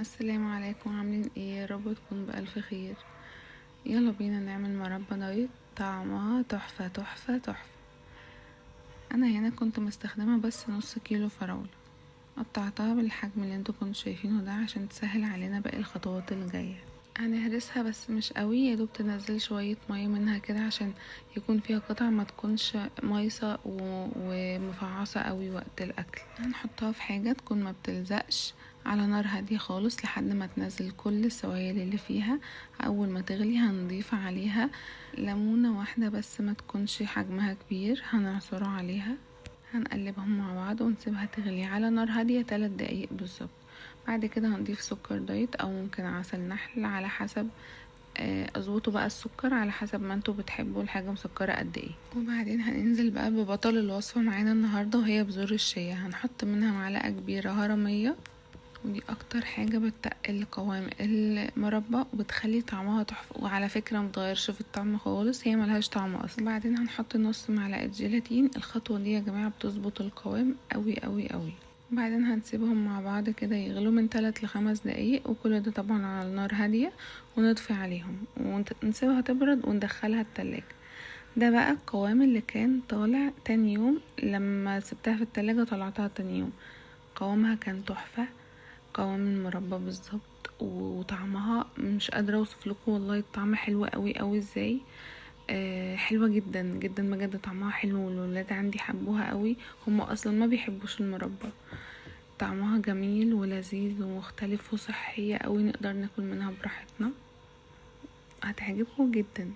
السلام عليكم، عاملين ايه؟ يا رب تكونوا بألف خير. يلا بينا نعمل مربى دايت طعمها تحفة تحفة تحفة. انا هنا كنت مستخدمة بس نص كيلو فراولة، قطعتها بالحجم اللي انتوا كنتوا شايفينه ده عشان تسهل علينا باقي الخطوات اللي جاية. هنهرسها بس مش قوي، يا دوب تنزل شوية مية منها كده عشان يكون فيها قطع ما تكونش مايصة ومفعصة قوي وقت الاكل. هنحطها في حاجة تكون ما بتلزقش، على نار هادية خالص لحد ما تنزل كل السوائل اللي فيها. اول ما تغلي هنضيف عليها ليمونة واحدة بس ما تكونش حجمها كبير، هنعصره عليها. هنقلبهم مع بعض ونسيبها تغلي على نار هادية 3 دقايق بالظبط. بعد كده هنضيف سكر دايت او ممكن عسل نحل على حسب، اظبطوا بقى السكر على حسب ما انتوا بتحبوا الحاجة مسكرة قد ايه. وبعدين هننزل بقى ببطل الوصفة معانا النهاردة وهي بذور الشيا، هنحط منها معلقة كبيرة هرمية، ودي اكتر حاجة بتقل قوام المربى وبتخلي طعمها تحفة، وعلى فكرة متغيرش في الطعم خالص، هي ملهاش طعم اصلا. وبعدين هنحط نص معلقة جيلاتين، الخطوة دي يا جماعة بتظبط القوام قوي قوي قوي. بعدين هنسيبهم مع بعض كده يغلوا من 3 ل5 دقايق، وكل ده طبعا على نار هادية، ونطفي عليهم ونسيبها تبرد وندخلها التلاجة. ده بقى القوام اللي كان طالع تاني يوم، لما سبتها في التلاجة طلعتها تاني يوم قوامها كان تحفة، قوام المربى بالظبط، وطعمها مش قادرة اوصفلكم والله الطعم حلو قوي قوي ازاي. حلوة جدا جدا بجد، طعمها حلو والولاد عندي حبوها قوي، هما اصلا ما بيحبوش المربى. طعمها جميل ولذيذ ومختلف وصحية قوي، نقدر ناكل منها براحتنا، هتعجبكم جدا.